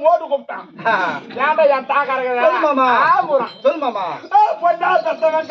Mode கூப்பிட்டான். ஏன்டா என் தாக்காரங்க சொல் மாமா பொண்ணா தத்தவன்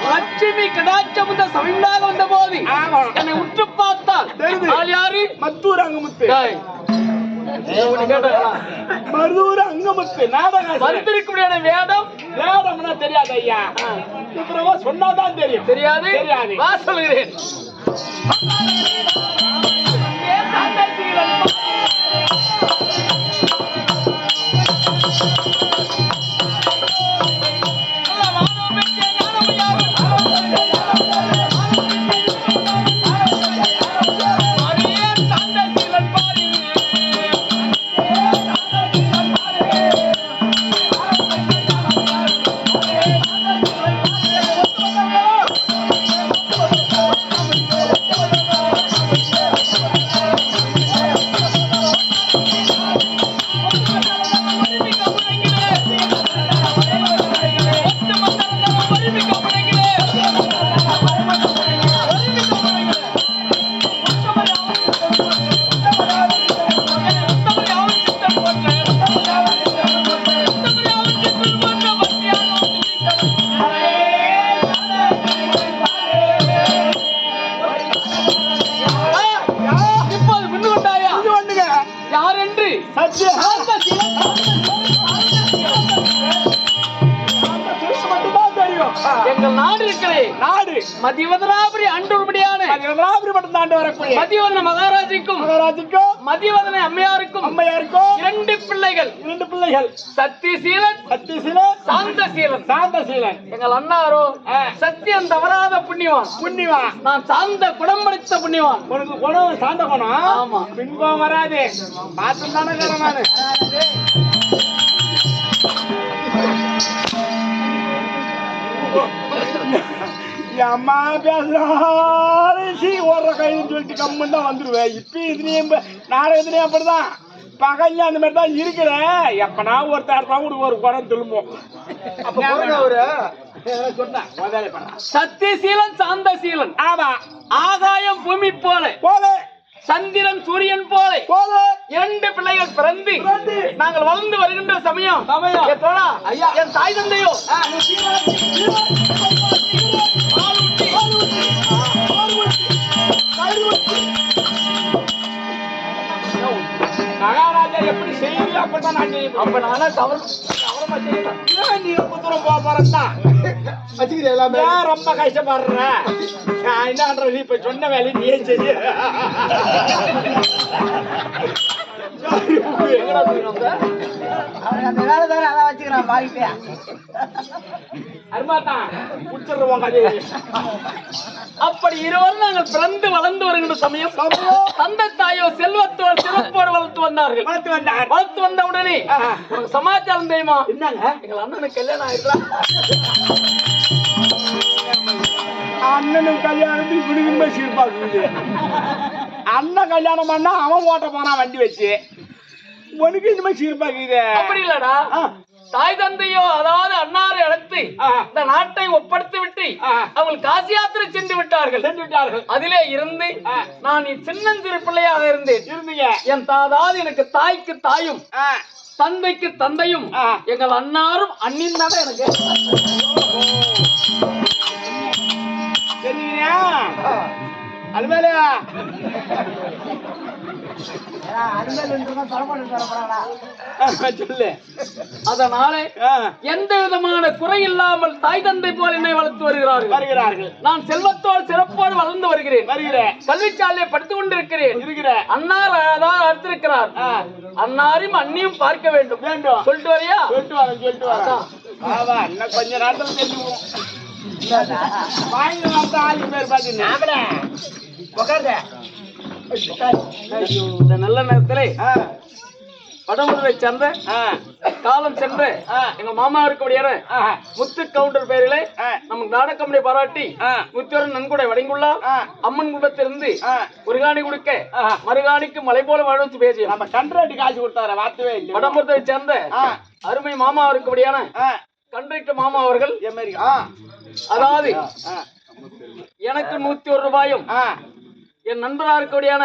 லட்சுமி கடாட்சம் சமைந்தாக வந்த போது என்னை உற்று பார்த்தால் யாரு மத்தூர் அங்கமுத்து மருதூர் அங்கமுத்து நாடகம் வந்திருக்க வேதம் வேதம்னா தெரியாது ஐயா இப்பறவா சொன்னாதான் தெரியும் தெரியாது தெரியாது வா சொல்கிறேன் எங்கள் நாடு இருக்கிறே நாடு மதிவதனாபுரி அன்றொருபடியான மதுராபுரி மட்டும் தாண்டு வரக்கூடிய மதிவதன மகாராஜிக்கும் மகாராஜுக்கும் மதிவதன அம்மையாருக்கும் அம்மையாருக்கும் 2 பிள்ளைகள் 2 பிள்ளைகள் சத்தியசீலன் சத்தியசீலன் சாந்தசீலன் சாந்தசீலன் எங்கள் அண்ணாரோ சத்தியம் தவறாத புண்ணியவான் புண்ணியவா நான் சாந்த குடம் படித்த புண்ணியவான் உனக்கு குணம் சாந்த குணம் ஆமா. பின்பம் வராது பார்த்து தானே கேட்டேன் நானு என் அம்மா பேசுறாரு ஓடுற கைதுன்னு சொல்லிட்டு கம்மன் தான் வந்துருவேன் இப்ப இதுலயும் நாடகத்துலயும் அப்படிதான் பகல்ல அந்த மாதிரி தான் இருக்கிறேன் எப்பனா ஒருத்தர் தான் ஒரு குடம் திரும்பும் சத்தியசீலன் சாந்தசீலன் ஆமா ஆகாயம் பூமி போல போது சந்திரன் சூரியன் போல போது 2 பிள்ளைகள் பிறந்து நாங்கள் வளர்ந்து வருகின்ற சமயம் என் தோழா, என் தாய் தந்தையோ மகாராஜா எப்படி செய்யல அப்பதான் நான் செய்யணும் அப்ப நானா கவனமா செய்யலாம். நீ ரொம்ப தூரம் போக போறா ஏன் ரொம்ப கஷ்டப்படுற நான் என்ன நீ இப்ப சொன்ன வேலையை நீயே செய்ய எங்கடா போயிடுவாங்க? அந்த வேலை தானே அதான் வச்சுக்கிறான் பாதிப்பையா அருமாத்தான் குடிச்சிடுவோம் கதையை அப்படி இருவரும் நாங்கள் பிறந்து வளர்ந்து வருகின்ற சமயம் தந்தை தாயோ செல்வத்தோடு சிறப்போடு வளர்த்து வந்தார்கள். வளர்த்து வந்தார் வளர்த்து வந்த உடனே உனக்கு சமாச்சாரம் தெரியுமா? என்னங்க எங்கள் அண்ணனுக்கு கல்யாணம் ஆயிடுறா. அண்ணனும் கல்யாணத்துக்கு இப்படி சீர்பார்க்குது அண்ணன் கல்யாணம் பண்ணா அவன் ஓட்ட போனான் வண்டி வச்சு உனக்கு இந்த மாதிரி சீர்பார்க்குது அப்படி இல்லடா, தாய் தந்தையோ அதாவது அன்னாரை அழைத்து இந்த நாட்டை ஒப்படைத்து விட்டு அவர்கள் காசி யாத்திரை சென்று விட்டார்கள். அதிலே இருந்து நான் சின்னஞ்சிறு பிள்ளையாக இருந்தீங்க. என் தாதாவது எனக்கு தாய்க்கு தாயும் தந்தைக்கு தந்தையும் எங்கள் அன்னாரும் அண்ணின் தான் எனக்கு. அலுமேலையா சொல்லு. அதனாலே எந்த விதமான குறை இல்லாமல் தாய் தந்தை போல் என்னை வளர்த்து வருகிறார்கள். நான் செல்வத்தோடு சிறப்போடு வளர்ந்து வருகிறேன். கல்விச்சாலையை படித்துக் கொண்டிருக்கிறேன். அன்னார் அதான் அடுத்திருக்கிறார். அன்னாரையும் அண்ணியும் பார்க்க வேண்டும். சொல்லிட்டு வரையா? சொல்லிட்டு வர இன்னும் கொஞ்ச நேரத்தில் தெரிஞ்சுக்குவோம். வாங்கி வந்த ஆளு பேர் பாத்தீங்கன்னா இந்த நல்ல நேரத்திலே வடமுறை சேர்ந்த காலம் சென்று எங்க மாமா இருக்கக்கூடிய முத்து கவுண்டர் பேரிலே நமக்கு நாடகம்படி பாராட்டி முத்தியோரன் நன்கொடை வழங்குள்ளார். அம்மன் குடும்பத்திலிருந்து ஒரு காணி கொடுக்க மறுகாணிக்கு மலை போல வாழ்த்து பேசி நம்ம கண்ட்ராக்ட் காசு கொடுத்தார வார்த்தவே இல்லை. வடமுறை சேர்ந்த அருமை மாமா இருக்கக்கூடியான கண்ட்ராக்ட் மாமா அவர்கள் அதாவது எனக்கு 101 ரூபாயும் என் நண்பரா இருக்கக்கூடியான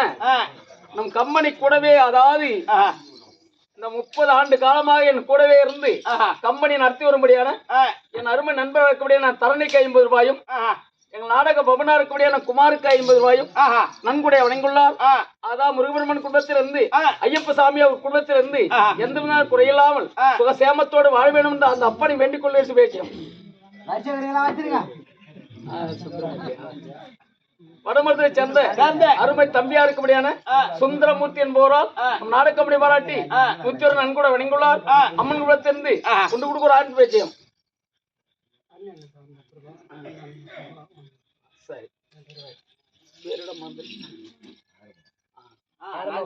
நம் கம்பெனி கூடவே அதாவது இந்த 30 ஆண்டு காலமாக என் கூடவே இருந்து கம்பெனி நடத்தி வரும்படியான என் அருமை நண்பராக இருக்கக்கூடிய தரணிக்கு 50 ரூபாயும் எங்கள் நாடக பவனா இருக்கக்கூடிய குமாருக்கு 50 ரூபாயும் நன்கொடை வழங்குள்ளார். அதான் முருகபெருமன் குடும்பத்திலிருந்து ஐயப்ப சாமி அவர் குடும்பத்திலிருந்து எந்த வித குறையில்லாமல் சுகசேமத்தோடு வாழ வேண்டும் என்று அந்த அப்பனை வேண்டிக் கொள்ள பேசியும் வடமருதை சேர்ந்த அருமை தம்பியா இருக்கபடியான சுந்தரமூர்த்தி என்பவரால் நாடகம்படி பாராட்டி முத்தியோர் நன்கூட வணங்குள்ளார். அம்மன் குலத்திலிருந்து கொண்டு கொடுக்க ஆரம்பி பேச்சியம்.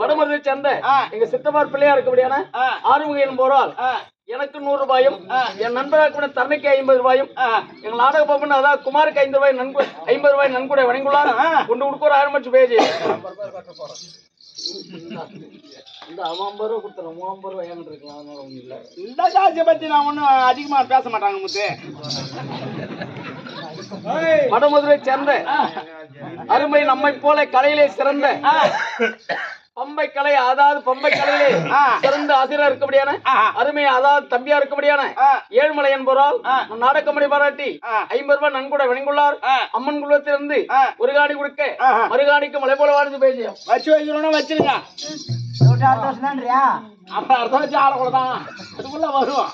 வடமருதை சேர்ந்த எங்க சித்தமார் பிள்ளையா இருக்கபடியான ஆறுமுக என்பவரால் எனக்கு 100 ரூபாயும் என் நண்பராக தரணைக்கு 50 ரூபாயும் எங்கள் நாடக பவன் அதாவது குமாருக்கு 50 ரூபாய் நன்கொடை வழங்குள்ளார். கொண்டு கொடுக்க ஒரு 1000 பேஜ் இந்த 50 ரூபா கொடுத்துறேன். 50 ரூபாய் ஏங்கிட்டு இருக்கலாம். அதனால ஒண்ணும் இல்ல. இந்த காசை பத்தி நான் ஒன்னும் அதிகமா பேச மாட்டாங்க முத்து. வடமதுரை சேர்ந்த அருமை நம்மை போல கலையிலே சிறந்த பம்பை கலை அதாவது பம்பை கலையிலே சிறந்த ஆசிரியர் இருக்கபடியான அருமை அதாவது தம்பியா இருக்கபடியான ஏழுமலை என்பவரால் நாடகம்படி பாராட்டி 50 ரூபாய் நன்கொடை வழங்குள்ளார். அம்மன் குலத்திலிருந்து ஒரு காணி கொடுக்க மறுகாணிக்கு மலை போல வாழ்ந்து பேசியும் வச்சு வைக்கணும்னா வச்சிருங்க. அப்புறம் அர்த்தம் வச்சு ஆடக்கூடாதான் அதுக்குள்ள வருவோம்.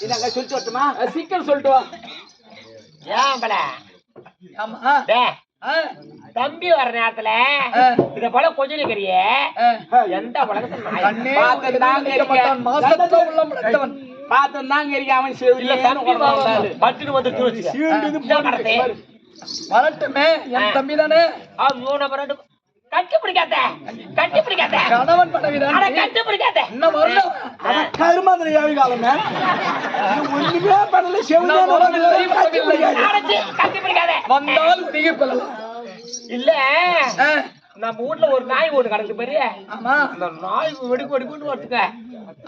இதாங்க சொல்லிட்டு வரட்டுமா? சீக்கிரம் சொல்லிட்டு வா. ஏன் பல ஆமா டேய், ஆ, தம்பி வர நேரத்துல இத போல கொஞ்சம் நிக்கிறிய எந்த உலகத்துல கண்ணே பார்த்து தாங்க உயிரை மாட்டான், மாசத்துல உள்ளம் படைத்தவன். பார்த்து தாங்க இருக்க அவன் செவில பட்டுன்னு வந்து சீண்டுது போடுறது வரட்டுமே என் தம்பி தானே கட்டி பிடிக்காத கட்டி பிடிக்காத கணவன் படவிதான் அட கட்டி பிடிக்காத இன்னும் வரல கருமாந்திர யாவி காலமே ஒண்ணுமே பண்ணல செவில அடச்சி கட்டி பிடிக்காத வந்தால் உருகி கொள்ளலாம் இல்ல ஆ, நம்ம வீட்ல ஒரு நாய் ஒண்ணு கிடக்கு பெரிய ஆமா அந்த நாய் வெடுக்கு வெடுக்குன்னு வரத்துக்க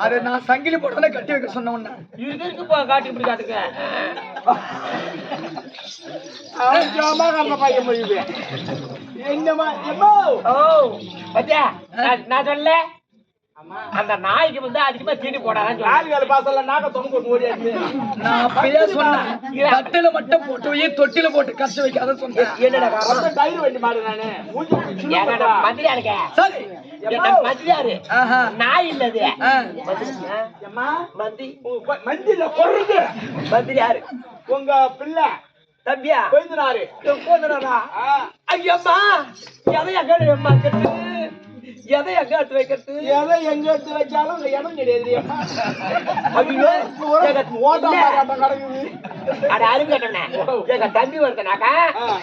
அது நான் சங்கிலி போட்டோன்னே கட்டி வைக்க சொன்ன உடனே இது இருக்குப்பா காட்டி பிடிக்காதுக்க அவன் ஜாமா கம்ப பையன் முடியுது என்னமா எப்போ ஓ பத்தியா நான் சொல்ல அந்த நாய்க்கு வந்து அதிகமா தீனி போடாதான் நாலு வேலை பாசல்ல நாக்க தொங்க போட்டு ஓடியாச்சு நான் அப்பயே சொன்னேன் தட்டில மட்டும் போட்டு வை தொட்டில போட்டு கஷ்ட வைக்காத சொன்னேன் என்னடா ரொம்ப டைர் வண்டி மாடு நானு மூஞ்சி மந்திரியா இருக்க சரி மந்திரியாரு ஆஹா நாய் இல்லது ஆ, அம்மா மந்தி மந்தில கொறது மந்திரியாரு உங்க பிள்ளை தம்பியா கொய்துனாரு போதுனா ஐயம்மா எதை எங்க அம்மா கட்டு எதை எங்க எடுத்து வைக்கிறது எதை எங்க எடுத்து வச்சாலும் அந்த இடம் கிடையாது ஐயோ, ஓட்டம் மாறாட்டம் கிடக்குது அட அருமை கட்டணே எங்க தம்பி ஒருத்தனாக்கா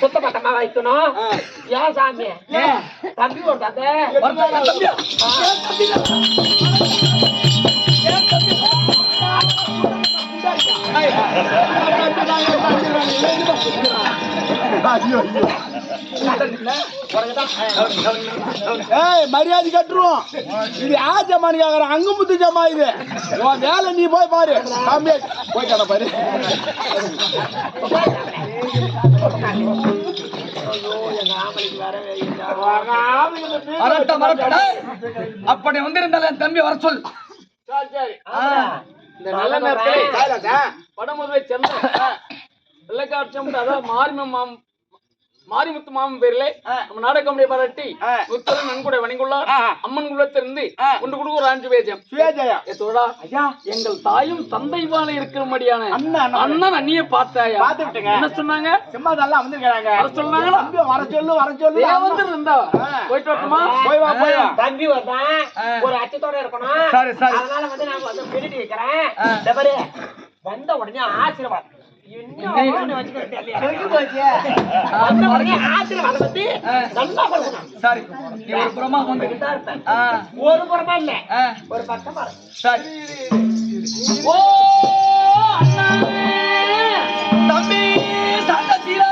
சுத்த பத்தமா வைக்கணும் ஏன் சாமி தம்பி ஒருத்தாங்க வரட்டா, தம்பியா? ஏய் மரியாதை கட்டுருவோம் இது யார் ஜமானி கேக்குற அங்க முத்து ஜமா இது உன் வேலை நீ போய் பாரு காமியா போய் கடை பாரு வரட்டும், வரட்டும். அப்படி வந்திருந்தால என் தம்பி வர சொல் இந்த நல்ல நேரத்திலே வடமுதுவை சென்னை வெள்ளைக்காட்சியம் அதாவது மாரிமுத்து மாமன் பேரிலே நம்ம நாடக கம்பெனி பாராட்டி முத்தரும் நன்கொடை வணங்குள்ளார் அம்மன் குலத்திலிருந்து கொண்டு கொடுக்க ஒரு 5 பேஜம் சுயஜயா ஏத்தோடா ஐயா எங்கள் தாயும் தந்தை வாழ இருக்கிறபடியான அண்ணன் அண்ணிய பார்த்தாயா பார்த்து விட்டுங்க என்ன சொன்னாங்க சும்மா நல்லா வந்திருக்காங்க வர சொன்னாங்களா வர சொல்லு வந்து இருந்தா போயிட்டு வரட்டுமா போய் வா போய் வா தம்பி வந்தான் ஒரு அச்சத்தோட இருக்கணும் சரி சரி அதனால வந்து நான் வந்து பிடிட்டு வைக்கிறேன் இந்த பாரு வந்த உடனே ஆசீர்வாதம் ஆசீர்வாதம் வந்து நல்லா கொடுக்கணும் சரி நீ ஒரு புறமா வந்து ஒரு புறமா இல்ல ஆ, ஒரு பக்கமா சரி ஓ அண்ணா தம்பி சந்தீரா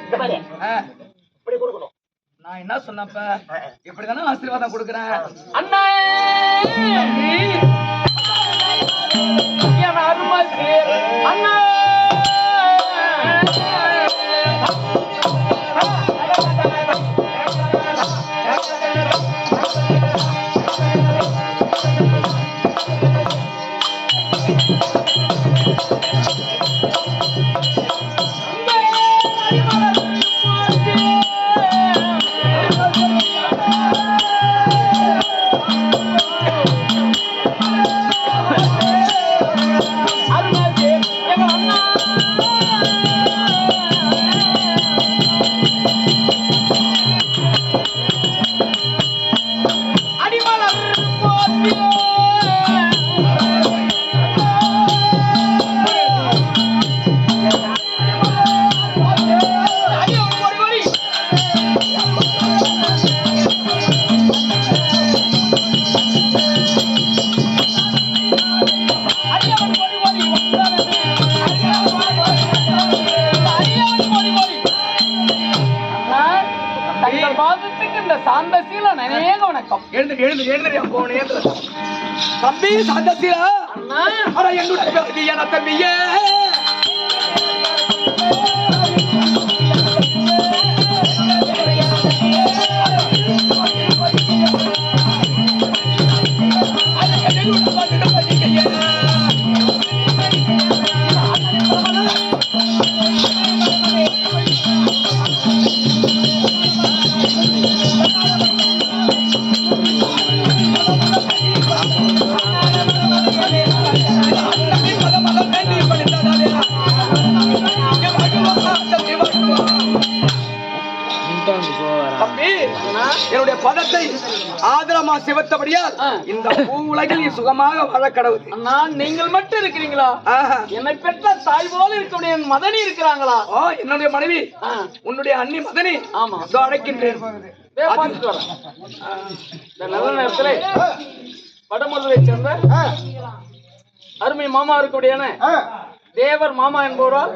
இந்த பாரு ஆ, இப்படி கொடுக்கணும் நான் என்ன சொன்னப்ப இப்படிதானே ஆசீர்வாதம் கொடுக்குறேன் அண்ணா என் அருமை பேர் அண்ணா தங்கள் பாதத்துக்கு இந்த சாந்த சீலம் அநேக வணக்கம். எழுந்து போனே தம்பி சந்தீரா அண்ணா அட என்னுடைய பேர் தம்பியே மதம் வேண்டி ஆதரமா சிவத்தபடியால் இந்த பூ உலகில் நீ சுகமாக வாழ கடவுள். அண்ணா நீங்கள் மட்டும் இருக்கிறீங்களா? என்னை பெற்ற தாய் போல இருக்கக்கூடிய என் மதனி இருக்கிறாங்களா? என்னுடைய மனைவி உன்னுடைய அண்ணி மதனி. ஆமா, இதோ அழைக்கின்றேன். பார்த்துட்டு வரேன். இந்த நல்ல நேரத்துல வடமதுரை சேர்ந்த அருமை மாமா இருக்கக்கூடியான தேவர் மாமா என்பவரால்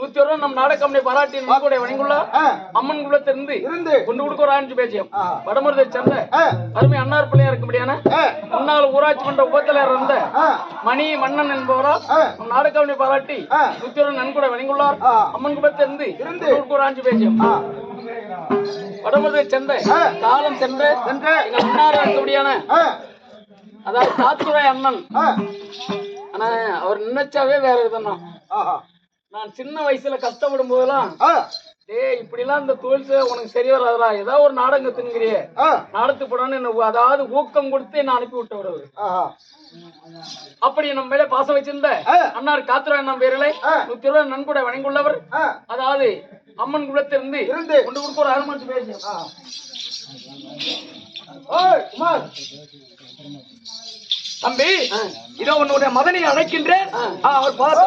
101 நம் நாடக கம்பெனி பாராட்டியின் கூட வணங்குள்ளார். அம்மன் குலத்திலிருந்து கொண்டு கொடுக்க ஒரு 5 பேஜியம் வடமதுரை சேர்ந்த அருமை அன்னார் பிள்ளையா இருக்கும்படியான முன்னாள் ஊராட்சி மன்ற உபத்தலைவர் இருந்த மணி மன்னன் என்பவரால் நம் நாடக கம்பெனி பாராட்டி 101 நன்கூட வணங்குள்ளார். அம்மன் குலத்திலிருந்து கொண்டு கொடுக்க ஒரு 5 பேஜியம் வடமதுரை சேர்ந்த காலம் சென்ற எங்கள் அன்னார் இருக்கக்கூடியான அதாவது தாத்துரை அண்ணன். ஆனா அவர் நினைச்சாவே வேற விதம். நான் சின்ன வயசுல கஷ்டப்படும் போதெல்லாம் இப்படி எல்லாம் இந்த தொழில் உனக்கு சரி வராதா, ஏதாவது ஒரு நாடகம் தின்கிறியே நாடகத்துக்கு போடான்னு அதாவது ஊக்கம் கொடுத்து என்ன அனுப்பி விட்டவர் அவரு. அப்படி நம்ம மேல பாசம் வச்சிருந்த அன்னார் காத்துரா அண்ணன் பேரிலே 120 நன்கூட வணங்குள்ளவர். அதாவது அம்மன் குலத்திலிருந்து கொண்டு கொடுக்க ஒரு அருமஞ்சு பேசி தம்பி, இதோ உன்னுடைய மதனை அழைக்கின்றேன். அவர் பார்த்து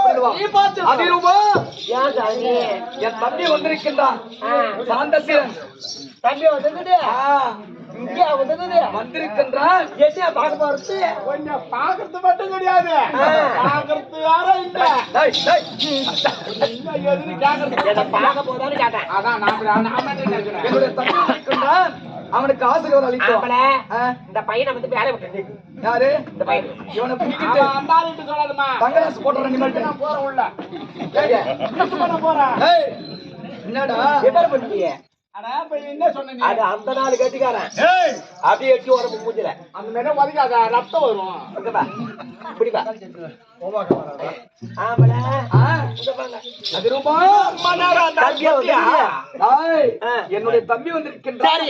என் தம்பி வந்திருக்கின்றான். சாந்தசீலன் தம்பி வந்திருக்கின்றான். என்ன பார்க்க போறது? கொஞ்சம் பாக்குறது மட்டும் கிடையாது, பாக்குறது யாரோ இல்ல. பார்க்க போதான்னு கேட்டேன். அதான் என்னுடைய தம்பி இருக்கின்றான். அவனுக்கு ஆசீர்வாதம் அளித்தோம். இந்த பையனை வந்து வேலை விட்டு யாரு இந்த பையன்? இவனை பிடிக்கிட்டு அந்தாலிட்டு சொல்லாதுமா தங்கராசு போடுற நிமிடம் நான் போறேன் உள்ள போறேன். என்னடா என்ன பண்ணிய? அடா பையன் என்ன சொன்ன? அது அந்த நாள் கட்டிக்காரன் அப்படியே எட்டி உடம்பு மூஞ்சில அந்த மேல வதக்காத, ரத்தம் வரும். இப்படிப்பா ஆமல அது ரொம்ப என்னுடைய தம்பி வந்திருக்கின்றார்.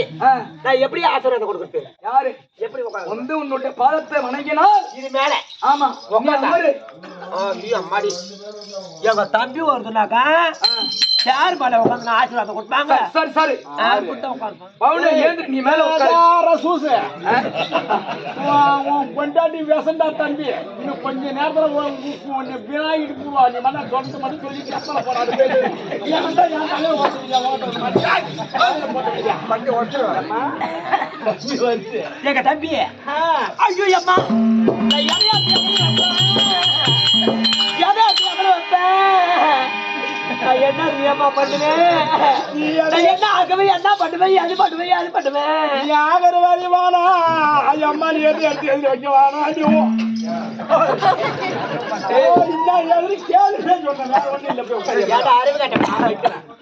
நான் எப்படி ஆசீர்வாதம் கொடுக்குறது? யாரு எப்படி வந்து உன்னுடைய பாதத்தை வணங்கினால் இது மேல ஆமா அம்மாடி எங்க தம்பி வருதுனாக்கா யார் மேல உட்காந்து ஆசீர்வாதம் கொடுப்பாங்க. சரி சரி உட்காந்து ஏந்து நீ மேல உட்கார சூசு கொண்டாடி விசண்டா தம்பி. இன்னும் கொஞ்ச நேரத்துல வினாயிட்டு போவா. நீ மண்ணா சொந்த மட்டும் சொல்லி கப்பல போறாரு. எங்க தம்பி ஐயோ அம்மா என்ன நியமா பண்ணுவேன்? என்ன ஆகவே என்ன பண்ணுவேன்? அது பண்ணுவேன் அது பண்ணுவேன். நீ ஆகிற வேலை வானா அம்மா நீ எது எடுத்து எழுதி வைக்க வானா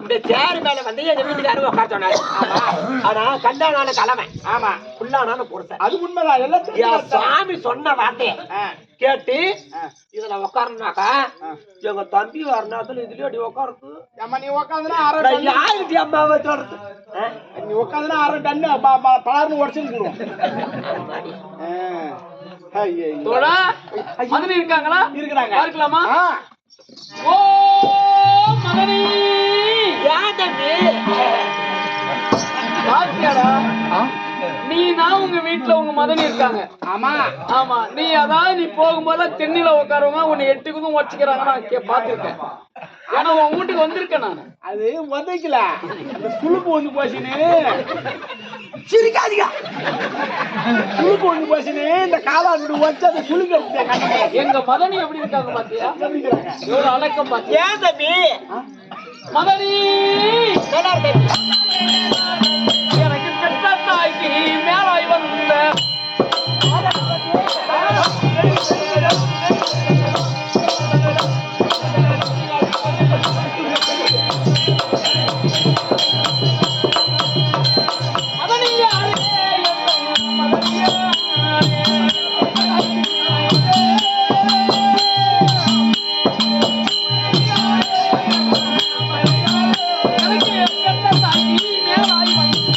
இந்த சேரு மேல வந்து எங்க வீட்டுக்காரங்க உட்கார சொன்னாரு. ஆனா கண்டானான கிழமை ஆமா புல்லானான பொறுத்த அது உண்மைதான். எல்லாம் சாமி சொன்ன வார்த்தைய கேட்டு இதுல உட்காரனாக்கா எங்க தம்பி வரநாத்துல இதுலயே அடி உட்காருது. அம்மா நீ உட்காந்துனா யாருக்கு அம்மாவை சொல்றது? நீ உட்காந்துனா 1/2 டன்னு பலார்னு உடச்சுன்னு இருக்காங்களா? இருக்கிறாங்க. பார்க்கலாமா? ஓ மகனே ஏன் தம்பி பாத்தியாடா? நீ நான் உங்க வீட்டுல உங்க மதனி இருக்காங்க. ஆமா ஆமா நீ அதாவது நீ போகும்போது தென்னில உட்காருவங்க உன்னை எட்டுக்குதும் வச்சுக்கிறாங்க. நான் பாத்துருக்கேன். ஏன்னா உன் வீட்டுக்கு வந்திருக்கேன் நான். அது வதைக்கல அந்த சுளுப்பு வந்து போச்சுன்னு சிரிக்காதீங்க. சுளுப்பு வந்து போச்சுன்னு இந்த காலாண்டு வச்சு அந்த சுளுக்க எங்க மதனி எப்படி இருக்காங்க பாத்தியா? எவ்வளவு அடக்கம் பாத்தியா? ஏன் தம்பி மதனி நல்லா இருக்கு. எனக்கு பெற்ற தாய்க்கு மேலாய் வந்த எனக்கு பெற்ற தாய்க்கு மேலாய் வந்த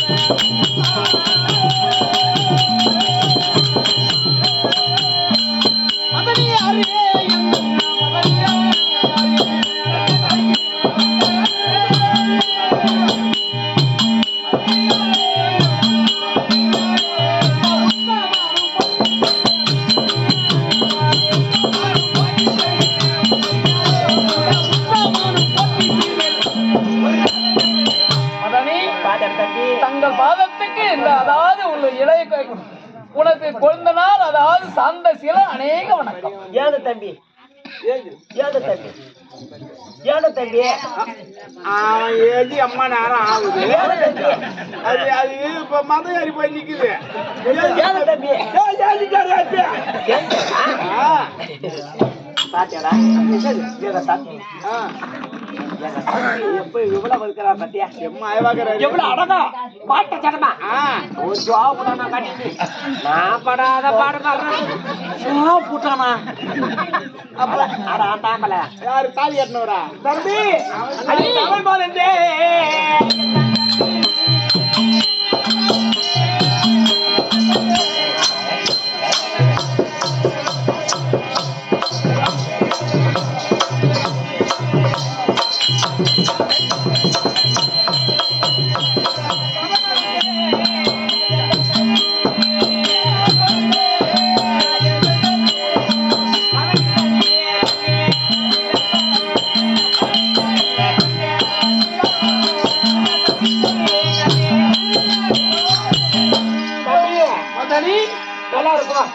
சார்ந்த சில அநேக வணக்கம். ஏழு தம்பி ஏழு தம்பி ஏழு தம்பி அவன் ஏஜி அம்மா நேரம் ஆகுது. அது அது இப்ப மதம் ஏறி போய் நிக்குது. ஏழு தம்பி பாத்தியாடா எங்க தம்பி எப்ப இவ்வளவு இருக்கிறா பாத்தியா? எவ்வளவு அழகா பாட்ட சடமா ஒரு ஜாப் கட்டி நான் படாத பாடு பாடுறேன் போட்டானா தாமல யாரு தாலி கட்டினவரா? தம்பி தமிழ் பாலந்தே நல்லா இருக்கும்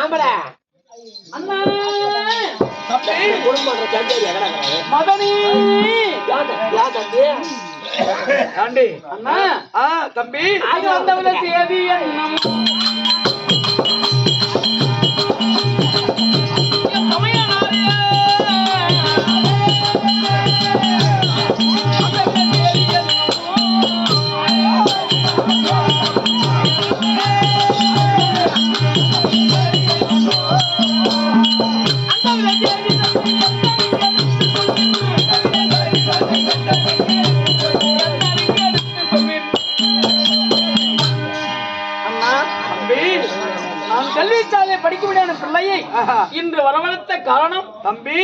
ஆம்பளை அண்ணா மதனி ஆண்டி அண்ணா தம்பி அது வந்தவன சேதி என்னம் கல்விச்சாலை படிக்க முடியாத பிள்ளையை இன்று வரவழைத்த காரணம் தம்பி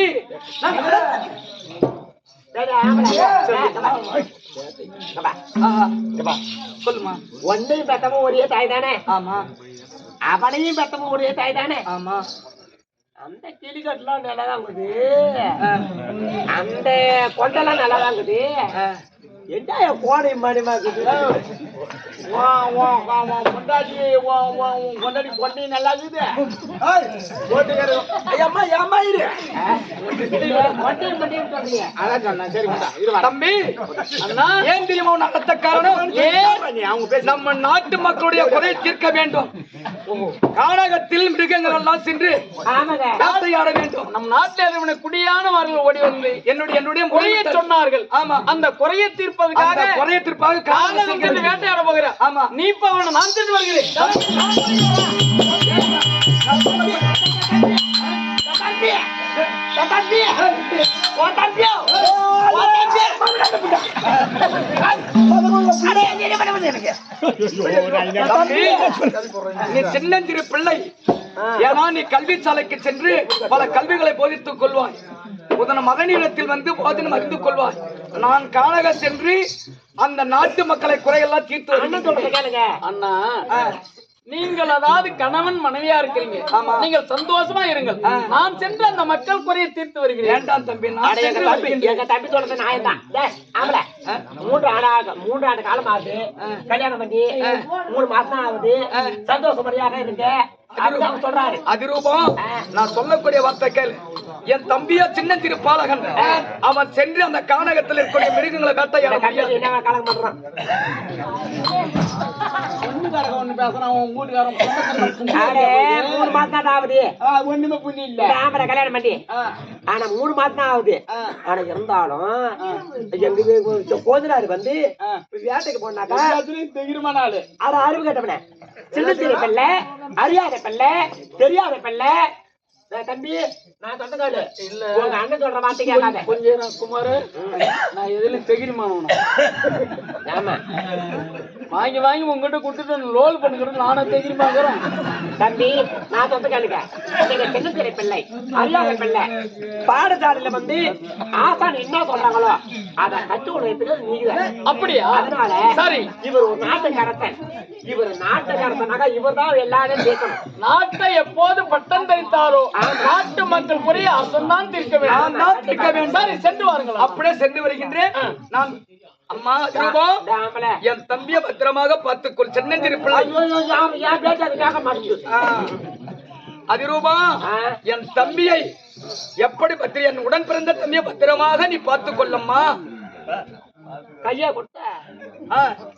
சொல்லுமா. ஒன்னையும் பெத்தமும் ஒரே தாய் தானே? ஆமா. அவனையும் பெத்தமும் ஒரே தாய் தானே? ஆமா. அந்த கிளிகட்டுலாம் நல்லாதாங்குது, அந்த கொண்டெல்லாம் நல்லாதாங்குது. என்ன கோடை மணிமாக்குது? கொண்டாடி கொண்டாடி கொண்டை நல்லா இருக்குது. அதான் சொன்னேன். சரி தம்பி அண்ணா ஏன் தெரியுமா நடத்த காரணம்? நம்ம நாட்டு மக்களுடைய குறை தீர்க்க வேண்டும். கானகத்தில் மிருகங்கள் எல்லாம் சென்று வேட்டையாட வேண்டும். நம் நாட்டில் குடியானவர்கள் ஓடி வந்து என்னுடைய முறையை சொன்னார்கள். ஆமா, அந்த குறையை தீர்ப்பதற்காக கானகம் சென்று வேட்டையாட போகிறேன். ஆமா, நீ இப்ப அவனை நான் சென்று வருகிறேன். நீ சின்னஞ்சிறு பிள்ளை, ஏன்னா நீ கல்வி சாலைக்கு சென்று பல கல்விகளை போதித்துக் கொள்வாய். உதன மகனிடத்தில் வந்து போதனம் அறிந்து கொள்வாய். நான் கானக சென்று அந்த நாட்டு மக்களை குறையெல்லாம் தீர்த்து அண்ணா. நீங்கள் அதாவது கணவன் மனைவியா இருக்கிறீங்க, நீங்கள் சந்தோஷமா இருங்கள். நான் சென்று அந்த மக்கள் குறையை தீர்த்து வருகிறேன். வேண்டாம் தம்பி, எங்க தம்பி சொல்றது நான் தான். 3 ஆண்டு காலம் ஆகுது கல்யாணம் பண்ணி, 3 மாசம் ஆகுது, சந்தோஷமடியாக இருக்கு சொல்றாரு. அதிரூபம், நான் சொல்லக்கூடிய வார்த்தை கேளு. என் தம்பியா சின்ன திரு பாலகன், அவன் சென்று அந்த கானகத்தில் இருக்கக்கூடிய மிருகங்களை வேட்டையாட காலம் பண்றான். ஒண்ணு பேசுறான். உன் வீட்டுக்காரன் 3 மாசம் தான் ஆகுது. ஒண்ணுமே புண்ணி இல்ல. ஆம்பளை கல்யாணம் பண்ணி ஆனா 3 மாசம் தான் ஆகுது. ஆனா இருந்தாலும் எங்க கோதினாரு வந்து வேட்டைக்கு போனாக்கா தெரியுமா நாளு அது அறிவு கேட்டவன சின்ன சிறு பிள்ளை, அறியாத பிள்ளை, தெரியாத பிள்ளை. தம்பி நான் சொந்தக்காரு இல்ல, உங்க அண்ணன் சொல்ற வார்த்தை கேட்காத. கொஞ்சம் குமாரு, நான் எதுல தெரியுமானவன ஆமா வாங்கி வாங்கி உங்ககிட்ட கொடுத்துட்டு லோல் பண்ணிக்கிட்டு நானே தெரியுமாங்கிறேன். தம்பி நான் சொந்தக்காருங்க, நீங்க சின்ன சிறு பிள்ளை, அறியாத பிள்ளை. பாடசாலையில வந்து ஆசான் என்ன சொல்றாங்களோ அதை கற்று உழைப்புகள் நீங்க. அப்படியா? அதனால சரி, இவர் ஒரு நாட்டுக்காரத்தன். இவர் நாட்டுக்காரத்தனாக இவர் தான் எல்லாரும் கேட்கணும். நாட்டை எப்போது பட்டம் தரித்தாரோ நாட்டு மக்கள் குறைய அரசன் தான் தீர்க்க வேண்டும். சரி, சென்று வாருங்கள். அப்படியே சென்று வருகின்றேன். நான் அம்மா ரூபம் ஆம்பளை என் தம்பிய பத்திரமாக பார்த்துக்கொள் சின்னஞ்சிறு பிள்ளை ஏன் பேசாது கேட்க மாட்டேங்குது அதிரூபா என் தம்பியை எப்படி என் உடன் பிறந்த தம்பியை பத்திரமாக நீ பார்த்துக் கொள்ளம்மா கையா கொடுத்த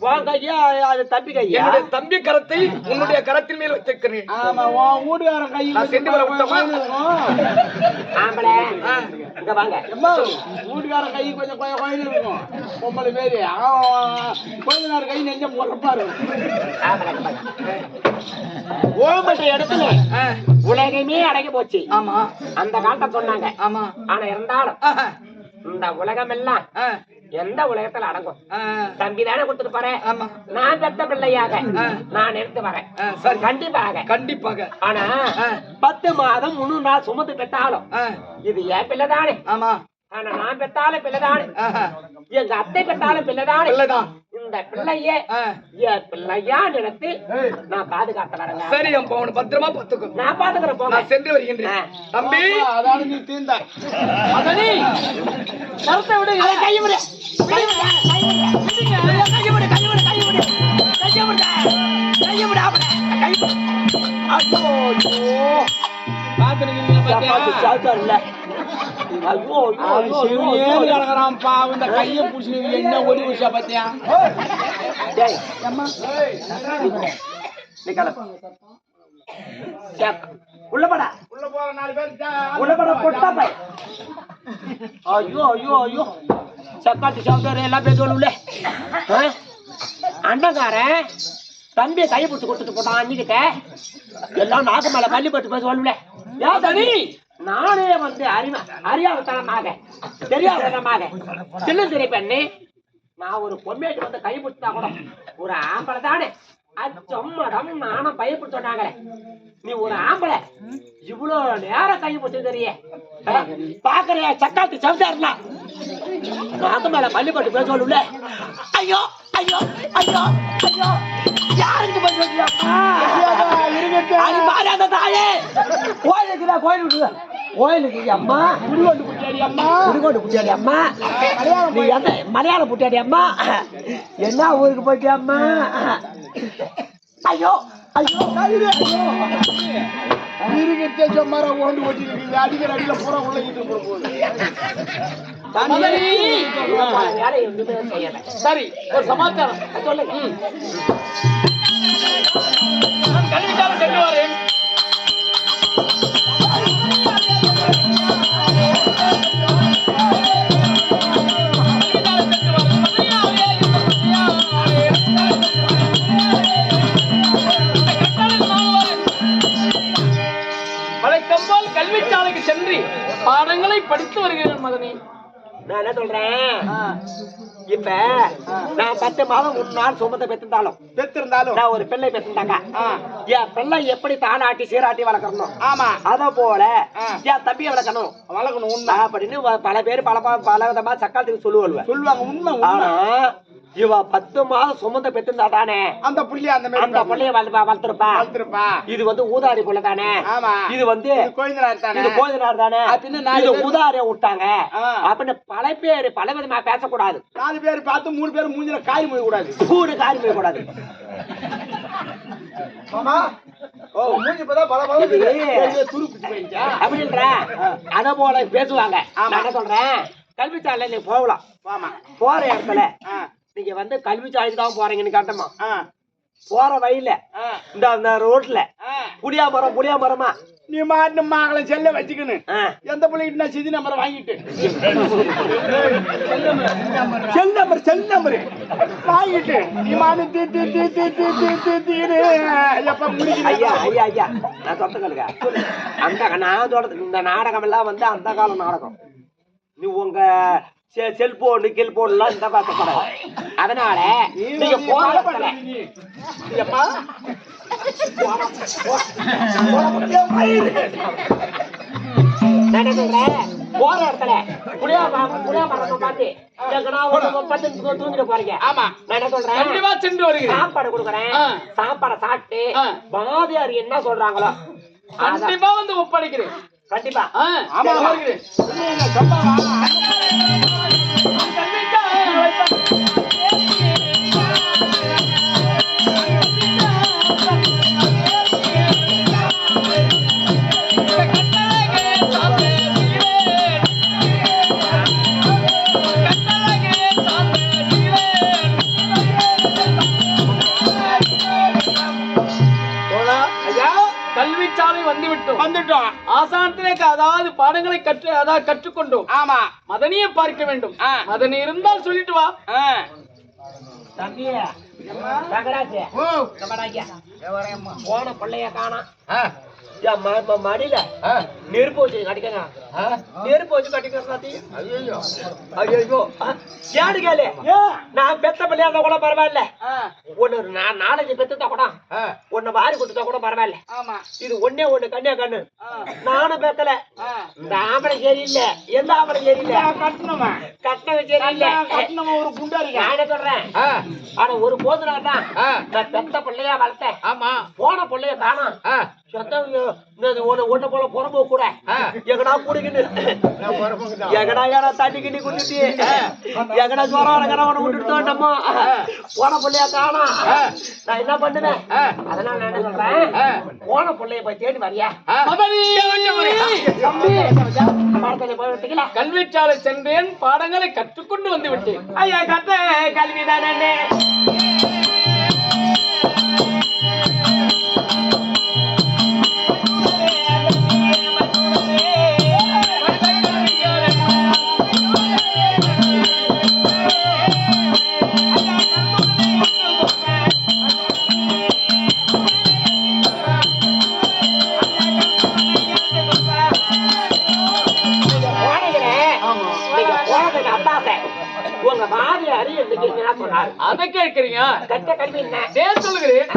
உன் கையா அது தம்பி கையா என்னுடைய தம்பி கரத்தை உன்னுடைய கரத்தின் மேல் வச்சிருக்கிறேன் ஆமா உன் வீட்டுக்காரன் கை நான் சென்று வர விட்டோமா ஆம்பளை இங்க வாங்க வீட்டுக்காரன் கை கொஞ்சம் கோயில் இருக்கும் பொம்பளை பேரு கொஞ்ச நேரம் கை நெஞ்சம் உரப்பாரு ஓம்பட்ட இடத்துல உலகமே அடங்கி போச்சு ஆமா அந்த காலத்தை சொன்னாங்க ஆமா ஆனா இருந்தாலும் இந்த உலகம் எல்லாம் எந்த உலகத்துல அடங்கும் தம்பி தானே கொடுத்துட்டு போறேன் ஆமா நான் பெத்த பிள்ளையாக நான் எடுத்து வரேன் சரி கண்டிப்பாக கண்டிப்பாக ஆனா 10 மாதம் 3 நாள் சுமந்து பெற்றாலும் இது என் பிள்ளைதானே ஆமா ஆனா நான் பெற்றாலும் பிள்ளைதானே எங்க அத்தை பெற்றாலும் பிள்ளைதானே பிள்ளைதான் இந்த பிள்ளைய என் பிள்ளையா நினைத்து நான் பாதுகாத்து வரேன் சரி அம்மா அவனை பத்திரமா பார்த்துக்கோ நான் பாத்துக்கிறேன் போங்க நான் சென்று வருகின்றேன் தம்பி அதாவது நீ தீர்ந்த மகனே கருத்தை விடு கை விடு கை விடு கை விடு கை விடு கை விடு கை விடு கை விடு கை விடு கை விடு ஐயோ இல்ல ஐயோ கிடக்குறான்ப்பா இந்த கையை புடிச்சு என்ன ஒளி விஷா பாத்தியா உள்ளபடா உள்ள போற 4 பேர் உள்ளபட பொட்டா ஐயோ ஐயோ ஐயோ சக்காத்தி சாப்பிட்டாரு எல்லாம் பேசுவாள் அண்ணங்காரன் தம்பியை கையை பிடிச்சு கொடுத்துட்டு போட்டான் அன்னிக்கிட்ட எல்லாம் நாக்கு மேல பள்ளி பட்டு பேசுவாள் யா தனி நானே வந்து அறியாதனமாக தெரியாதனமாக சின்ன சிறை பெண்ணு நான் ஒரு பொம்மைக்கு வந்து கை பிடிச்சா கூட ஒரு ஆம்பளை தானே அச்சம்மடம் நானும் பயப்பட்டு சொன்னாங்களே நீ ஒரு ஆம்பளை இவ்வளவு நேரம் கை பிடிச்சு தெரிய பாக்குறியா சக்காத்தி சவுதாருலாம் நாக்கு மேல பள்ளிப்பட்டு பேசுவாள் ஐயோ ஐயோ ஐயோ ஐயோ யாருக்கு பேசுறியா மாறாத தாயே கோயிலுக்குதா கோயில் விட்டுத கோயிலுக்கு அம்மா குடிகொண்டு புட்டியாடி அம்மா குடிகொண்டு புட்டியாடி அம்மா நீ எந்த மலையாள புட்டியாடி அம்மா என்ன ஊருக்கு போயிட்டியா அம்மா ஐயோ ஐயோ இருக்கே மரம் ஓண்டு ஓட்டிருக்கு அடிக்கிற அடியில பூரா உள்ளிட்டு போகுது சரி ஒரு சமாச்சாரம் சொல்லுங்க கல்விக்காக சென்று வரேன் வழக்கம்போல் கல்விச்சாலைக்கு சென்று பாடங்களை படித்து வருகிறேன் மகனே. நான் என்ன சொல்றேன் இப்ப நான் 10 மாதம் 3 நாள் சுமந்த பெற்றிருந்தாலும் நான் ஒரு பிள்ளை பெற்றிருந்தாங்க என் பிள்ளை எப்படி தானாட்டி சீராட்டி வளர்க்கணும் ஆமா அத போல என் தம்பியை வளர்க்கணும் உண்மை அப்படின்னு பல பேர் பல விதமா சக்காலத்துக்கு சொல்லுவாங்க உண்மை ஆனா இவ 10 மாதம் சுமந்த பெற்றிருந்தா தானே அந்த புள்ளிய பிள்ளைய வளர்த்திருப்பா இது வந்து ஊதாரி புள்ள தானே இது வந்து கோயிலார் தானே இது ஊதாரிய விட்டாங்க அப்படின்னு பல பேர் பல விதமா பேசக்கூடாது 4 பேர் பார்த்து 3 பேர் மூஞ்சில காய் மொழி கூடாது காய் மொழி கூடாது அப்படின்ற அத போல பேசுவாங்க நான் சொல்றேன் கல்விச்சாலை நீ போகலாம் போற இடத்துல நீங்க வந்து கல்விச்சாலைக்கு தான் போறீங்கன்னு காட்டமா போற வழியில இந்த ரோட்ல புளியா மரமா நீ மாட்டு மகளை செல்ல வச்சுக்கணும் எந்த பிள்ளைகிட்ட நான் சிதி நம்பரை வாங்கிட்டு செல் நம்பர் வாங்கிட்டு நீ மாடு எப்ப ஐயா நான் தொட்டங்களுக்க இந்த நாடகம் எல்லாம் வந்து அந்த கால நாடகம் நீ உங்க செல்போன் கில்போன் எல்லாம் இந்த பார்க்கப்படாது அதனால நீங்க போற இடத்துல புளியா மரம் பார்த்து தூங்கிட்டு போறீங்க ஆமா நான் என்ன சொல்றேன் சென்று வருகிறேன் சாப்பாடு கொடுக்குறேன் சாப்பாடை சாப்பிட்டு பாதியார் என்ன சொல்றாங்களோ கண்டிப்பா வந்து ஒப்படைக்கிறேன் கண்டிப்பா ஆமா வருகிறேன் இருக்கட்டும். ஆசானத்திலே அதாவது பாடங்களை கற்றுக்கொண்டோம். ஆமா. மதனியை பார்க்க வேண்டும். மதனி இருந்தால் சொல்லிட்டு வா. தம்பி தங்கராஜே கமடாக்கியா போன பிள்ளைய காணோம். மடியில நெருப்பு வச்சு கட்டிக்கங்க. நெருப்பு வச்சு கட்டிக்க. ஐயோ ஏடு கேளு. நான் பெத்த பிள்ளையா இருந்தா கூட பரவாயில்ல. ஒண்ணு நாலஞ்சு பெத்தா கூட ஒண்ணு வாரி கொடுத்தா கூட பரவாயில்ல. இது ஒன்னே ஒண்ணு கண்ணியா கண்ணு. நானும் பெத்தல. இந்த ஆம்பளை சரியில்லை. எந்த ஆம்பளை சரியில்லை. கட்டணவன் சரியில்லை. கட்டணவன் ஒரு குண்டாரி. நான் என்ன சொல்றேன், ஆனா ஒரு போதுனா தான் நான் பெத்த பிள்ளையா வளர்த்தேன். ஆமா போன பிள்ளைய காணோம். ஒண்ணு போல புறம்போ கூட எங்கடா குடிக்கிட்டு எங்கடா யாரா தண்ணி கிண்ணி குடிச்சு எங்கடா ஜோரம் கடவுளை விட்டுட்டு நம்ம போன பிள்ளையா காணோம். நான் என்ன பண்ணுவேன், அதனால நான் என்ன சொல்றேன், போன பிள்ளைய போய் தேடி வரியா. கல்விச்சாலை சென்றேன், பாடங்களை கற்றுக்கொண்டு வந்து விட்டேன். ஐயா கத்த கல்விதானே. உங்க மாதிரி அறிய சொன்னார். அதை கேட்கிறீங்க. கட்ட கல்வி என்ன சொல்லுகிறேன்.